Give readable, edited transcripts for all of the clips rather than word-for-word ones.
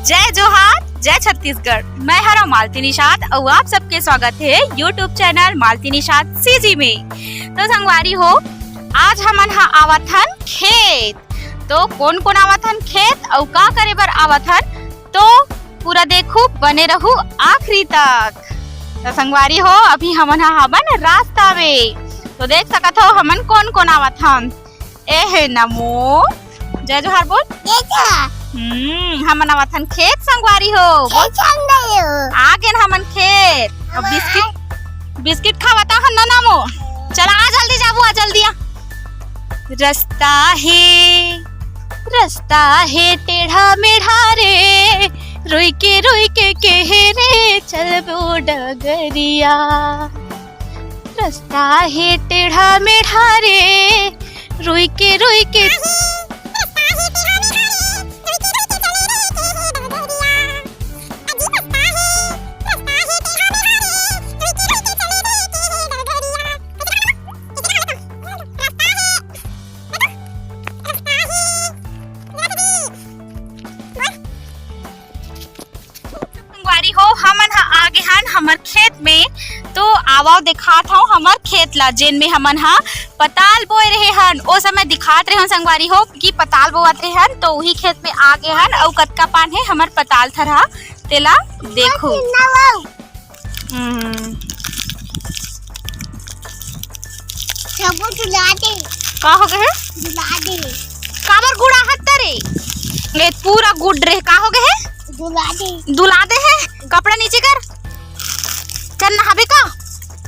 जय जोहार, जय छत्तीसगढ़। मैं हरा मालती निषाद और आप सबके स्वागत है यूट्यूब चैनल मालती निषाद सीजी में। तो संगवारी हो, आज हमन हा आवत हन खेत। तो कौन कौन आवत हन खेत और का करे बर आवत हन, तो पूरा देखो, बने रहू आखिरी तक। तो संगवारी हो, अभी हमन हा हवन रास्ता में, तो देख सकत हो हमन कौन कौन आवत हन। ए है नमो, जय जोहार बोल। हमन आवत हन खेत संगवारी हो। आगे हमन खेत बिस्किट खावता हन ना नमो। चला आ जल्दी जाबू, आ जल्दी आ। रास्ता है टेढ़ा मेढ़ा रे, रोई के कहे रे चलबो डगरिया। रास्ता है टेढ़ा मेढ़ा रे, रोई के हो हमन हा आगे हन हमर खेत में। तो आवा दिखात हूँ हमर खेत ला, जेन में हमन हा पताल बोए रहे हन। ओ समय दिखात रहे हन संगवारी हो कि पताल बोआत रहे हन, तो वही खेत में आगे हन और कतका पान है हमर पताल थरहा तेला देखो। का हो गए काबर गुड़ा हत रे, पूरा गुड़ रहे। का हो गए दुला दे है, कपड़ा नीचे कर, चल नहाबे का।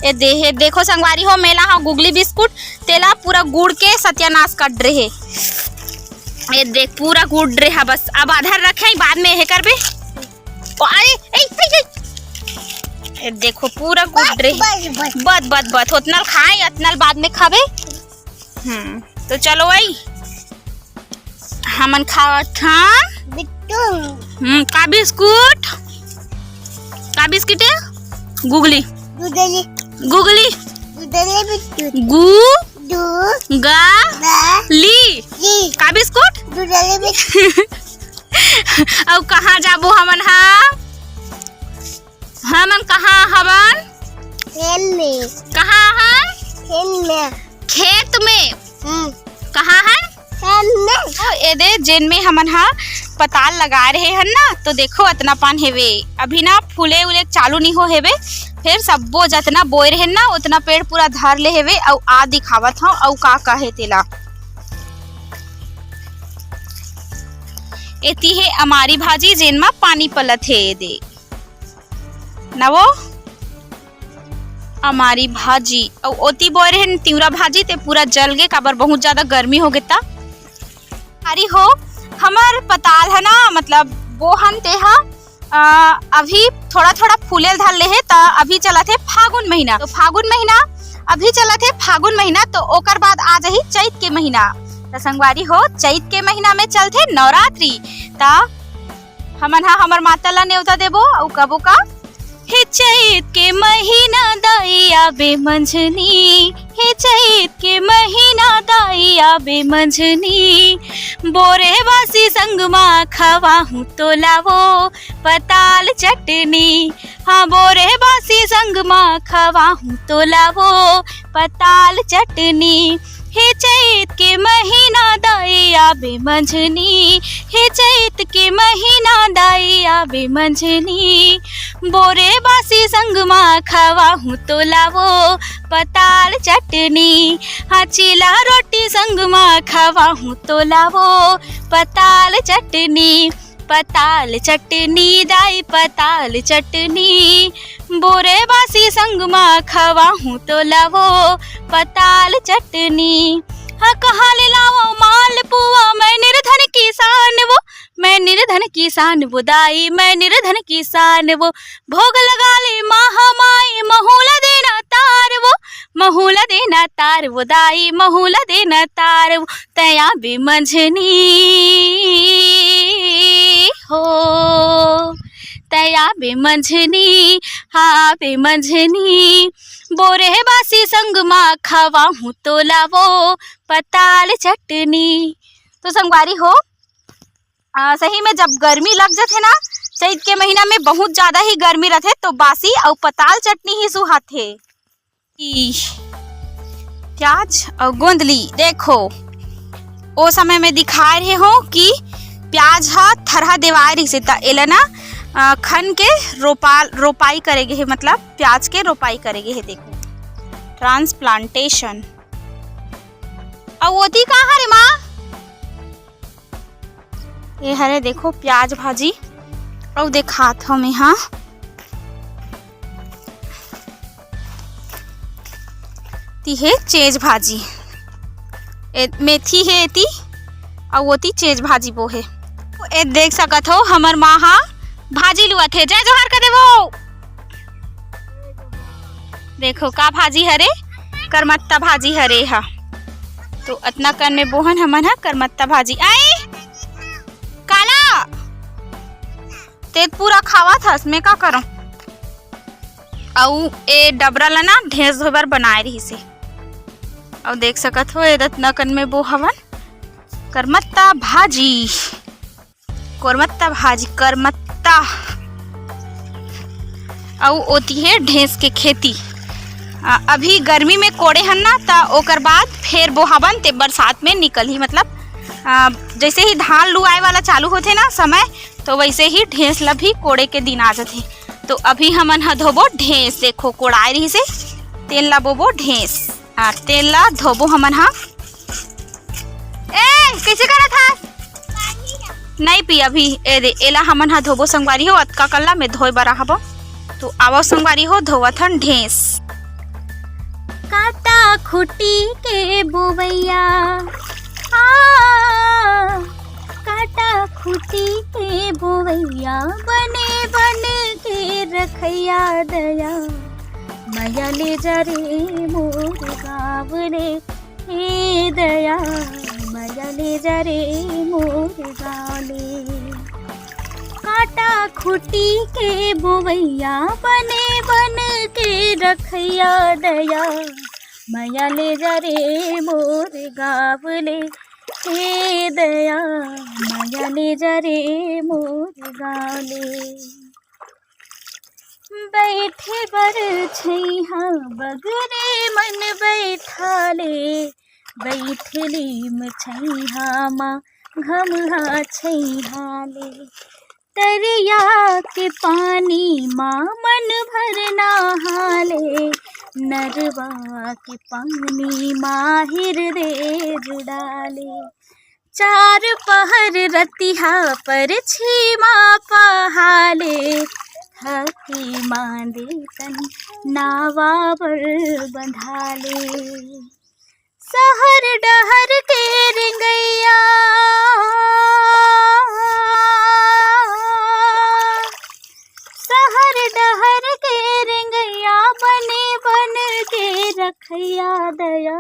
ए देखो संगवारी हो, मेला हाँ गुगली बिस्कुट तेला पूरा गुड़ के सत्यानाश कर रहे। ये देख पूरा गुड़ रहे, बस अब आधा रखे बाद में है करबे। ए देखो पूरा गुड़ रहे, बद उतना खाए उतना बाद में खाबे। तो चलो आई हमन खावत खान का बिस्कुट है गुगली का बिस्कुट। अब कहाँ जाबो हमन कहाँ हवन, कहाँ हन खेत में। कहाँ हन एदे जेन में हमन हा पताल लगा रहे हन ना, तो देखो इतना पान हेवे। अभी ना फूले उले चालू नहीं हो हेवे, फिर सबो जतना बोए रहे ना उतना पेड़ पूरा धर ले हेवे। और आ दिखावत हूँ और का कहे तेला। एती है हमारी भाजी जेन में पानी पलत है। दे ना वो हमारी भाजी और ओती बोए रहे तिवरा भाजी, ते पूरा जल गे काबर बहुत ज्यादा गर्मी हो गेता। अरे हो हमर पताल है ना, मतलब बोहन तेहा अभी थोड़ा फूले धर ले है। तो अभी चलत है फागुन महीना, तो फागुन महीना अभी चलत है फागुन महीना, तो ओकर बाद आ जाही चैत के महीना। तो संगवारी हो, चैत के महीना में चलते नवरात्रि। ता हमन हा हमर माता ला न्योता देबो और कबो का हे चैत के महीना दाइया बेमंझनी, हे चैत के महीना दाइया बेमंझनी। बोरे बासी संग मा खवाहूँ तो लावो पताल चटनी। हाँ बोरे बासी संग मा खवाहूँ तो लावो पताल चटनी। हे चैत के महीना दाइया बेमंझनी, हे चैत के महीना दाइया बेमंझनी। बोरे बासी संग मा खवाहूँ तो लावो पताल चटनी। हाँ चीला रोटी संग मा खवाहूँ तो लावो पताल चटनी। पताल चटनी दाई पताल चटनी, बोरे बासी संग मा खवाहूँ तो लावो पताल चटनी। हाँ कहाँ ले लावो माल पुआ, मैं निर्धन किसान वो, मैं निर्धन किसान वो दाई, मैं निर्धन किसान वो। भोग लगा ले महामाई महूला देना तार वो, महूला देना तार वो दाई, महूला देना तार वो। तया बेमंझनी हो, तया बेमंझनी, हाँ बेमंझनी। बोरे बासी संग मा खवाहूँ तो लावो पताल चटनी। तो संगवारी हो, सही में जब गर्मी लग जाथे ना, चैत के महीना में बहुत ज्यादा ही गर्मी रहथे, तो बासी और पताल चटनी ही सुहाथे। प्याज और गोंदली देखो ओ समय में दिखा रहे हो कि प्याज हा थरहा देवाए रही से, एला ना खन के रोपाई करेगे है, मतलब प्याज के रोपाई करेगे है। देखो ट्रांसप्लांटेशन। और ओती कहाँ हरे माँ? ये हरे देखो प्याज भाजी और देखात हम यहाँ ती है चेज भाजी, मेथी है एती और ओती चेज भाजी वो है। ए देख सकत हो हमर माँ हा भाजी लुआ थे। जय जोहार कर देवो। देखो का भाजी हरे, करमत्ता भाजी हरे हा। तो अतना कन में बोहन हमन हा करमत्ता भाजी। आई काला ते पूरा खावा था, मैं का करूं। और ए डबरा ला ना ढेस धोबर बनाए रही से। और देख सकत हो इतना कन में वो हवन करमत्ता भाजी, करमत्ता भाजी, करमत्ता। और होती है ढेस के खेती। अभी गर्मी में कोड़े हन ना, ता ओकर बाद फिर वो हवन ते बरसात में निकल ही, मतलब जैसे ही धान लुआए वाला चालू होते ना समय, तो वैसे ही ढेस ला भी कोड़े के दिन आ जाते। तो अभी हमन हा धोबो ढेस। देखो कोड़ाए रही से तेल ला बोबो ढेस, तेल ला धोबो हमन हा। ए कैसे करा था? नहीं पी अभी एला हमन हा धोबो संगवारी हो। अतका कल्ला में धोए बरा हबो, तो आवो संगवारी हो धोवथन ढेस। काटा खुटी के बोवैया, काटा खुटी के बोवैया, बने बन के रखैया दया, माया ले जा रे मोर गाँव रे, हे दया माया ले जा रे मोर गाँव ले। काटा खुटी के बोवैया, बने बन के रखैया दया, माया ले जा रे मोर गाँव ले, हे दया माया ले जा रे मोर गाँव ले। बैठे बर छैहा बगरे मन बैठा ले, बैठली छैहा माँ घमहा छैहा ले। दरिया के पानी माँ मन भर नहाले, नरवा के पानी माँ हृदय जुड़ाले। चार पहर रतिहा पर छीमा पहाले, थकी मांदे तन नावा पर बंधाले। सहर डहर के रिंगैया, सहर डहर के रिंगैया, बने बन के रखैया दया,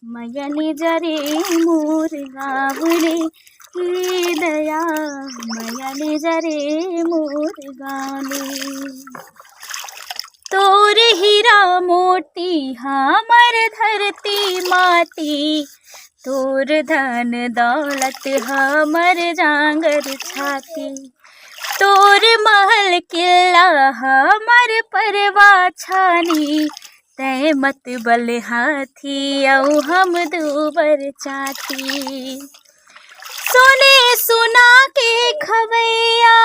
माया ले जा रे मोर गाँव रे, हे दया माया ले जा रे मोर गाँव ले। तोर हीरा मोती हमर धरती माटी, तोर धन दौलत हमर जांगर छाती। तोर महल किला हमर परवा छानी, तै मत बल हाथी औ हम दूबर चाती। सोने सुना के खवैया,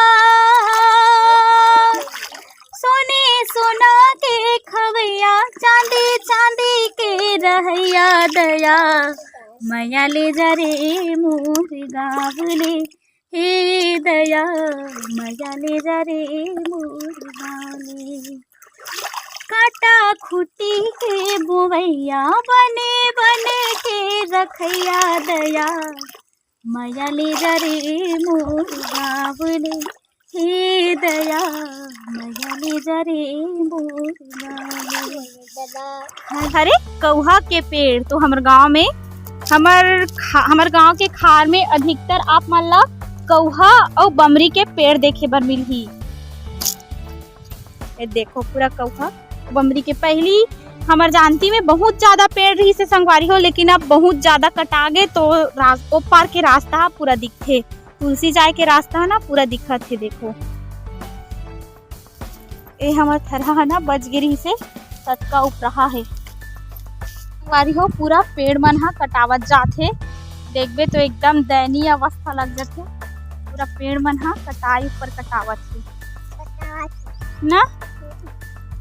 सोने सुना के खवैया, चांदी चांदी के रहैया दया, माया ले जा रे मोर गाँव ले, हे दया माया ले जा रे मोर गाँव ले। काटा खुटी के बोवैया, बने बने के रखैया दया, माया ले जा रे मोर गाँव ले, हे दया माया ले जा रे मोर गाँव ले। हरे कौहा के पेड़ तो हमर गांव में, हमर गांव के खार में अधिकतर आप मन ला कौहा और बमरी के पेड़ देखे बर मिलही। देखो पूरा कौहा बमरी के पहली हमर जानती में बहुत ज्यादा पेड़ रही से संगवारी हो, लेकिन अब बहुत ज्यादा कटा गए, तो ओ पार के रास्ता पूरा दिखथे। तुलसी जाए के रास्ता है ना पूरा दिखत है। देखो ये हमर थरहा है ना बजगिरी से तटका उपरहा है। वारी हो पूरा पेड़ मन हा कटावत जाथे। देखबे तो एकदम दयनीय अवस्था लग जाथे। पूरा पेड़ मन हा कटाई ऊपर कटावत है ना।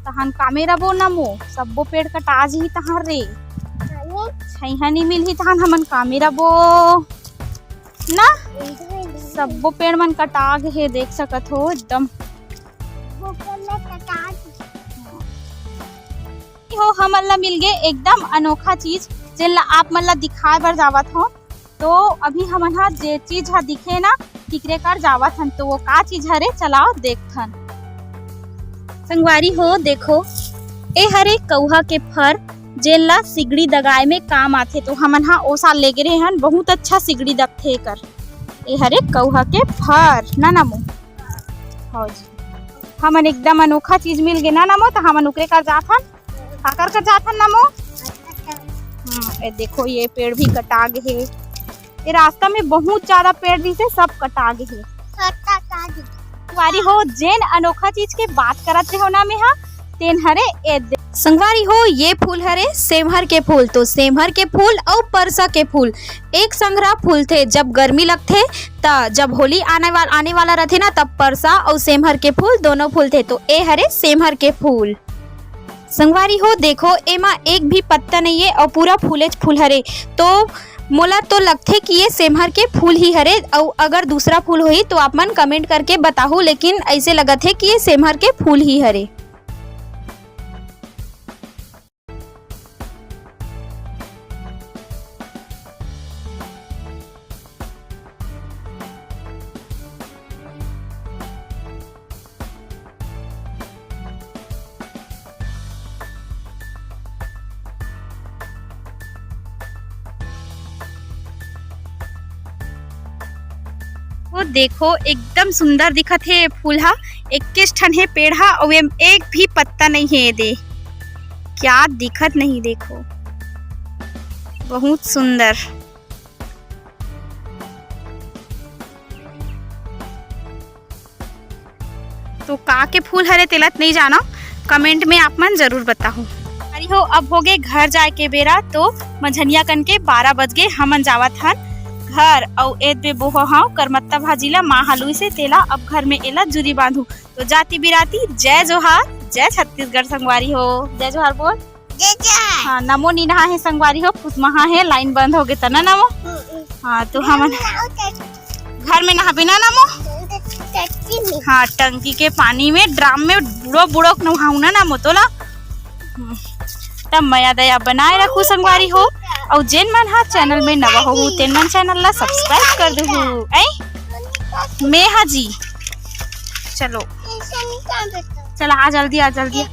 तहन कामे रबो नमो सब्बो पेड़ कटा जी तहन रे छैहा नहीं मिलही तहन हमन कामे रबो ना। सब्बो पेड़ मन कटा गे हे देख सकत हो एकदम हो। हमन ला मिल गए एकदम अनोखा चीज जेन ला आप मन ला दिखाए बर जावत हो। तो अभी हमन हा जे चीज हा दिखे ना तिकरे कर जावत हन। तो वो का चीज हरे चलाओ देखथन। संगवारी हो देखो ए हरे कौहा के फर जेन ला सिगड़ी दगाए में काम आथे। तो हमन हा ओ साल ले गए हन बहुत अच्छा सिगड़ी दगथे कर। ए हरे कौहा के फर ना नमो हो जी। हमन एकदम अनोखा चीज मिल गए ना नमो। तो हमन उकरे कर जाथन काकर कर जाथन नमो। ए देखो ये पेड़ भी कटा गे हे। ये रास्ता में बहुत ज्यादा पेड़ दिसे सब कटा गे हे। संगवारी हो जेन अनोखा चीज के बात करत हो ना में हा तेन हरे ए संगवारी हो ये फूल हरे सेमहर के फूल। तो सेमहर के फूल और परसा के फूल एक संग्रह फूल थे। जब गर्मी लगथे त जब होली आने वाला रहथे ना तब परसा और सेमहर के फूल दोनों फूल थे। तो ए हरे सेमहर के फूल। संगवारी हो देखो एमा एक भी पत्ता नहीं है और पूरा फूलेज फूल हरे। तो मोला तो लगथे कि ये सेमहर के फूल ही हरे। और अगर दूसरा फूल होही तो आप मन कमेंट करके बताहू। लेकिन ऐसे लगत है कि ये सेमहर के फूल ही हरे। वो देखो एकदम सुंदर दिखत है फूल हा। 21 ठन है पेड़ हा और एक भी पत्ता नहीं है। दे क्या दिखत नहीं देखो बहुत सुंदर। तो का के फूल हरे तेलत नहीं जाना कमेंट में आप मन जरूर बताओ। अरे हो अब हो गए घर जाए के बेरा। तो मंझनिया कन के 12 बज गए। हमन जावत हन घर और एद बे बोहो हाँ करमत्ता भाजी ला माँ हालुई से तेला अब घर में एला जुरी बांधू। तो जाती बिराती जय जोहार जय छत्तीसगढ़। संगवारी हो जय जोहार बोल। जय जय। हाँ नमो नी नहा है संगवारी हो कुसमहा है लाइन बंद हो गए तना नमो। हाँ तो हमन घर में नहा बिना नमो। हाँ टंकी के पानी में ड्राम में बुड़ो बुड़ो नहाऊ ना नमो तो ला तब मया दया बनाए रखू संगवारी हो। और जेन मन हा चैनल में नवा हो तेन मन चैनल ला सब्सक्राइब कर दहु। मैं हा जी चलो चला आ जल्दी आ जल्दी।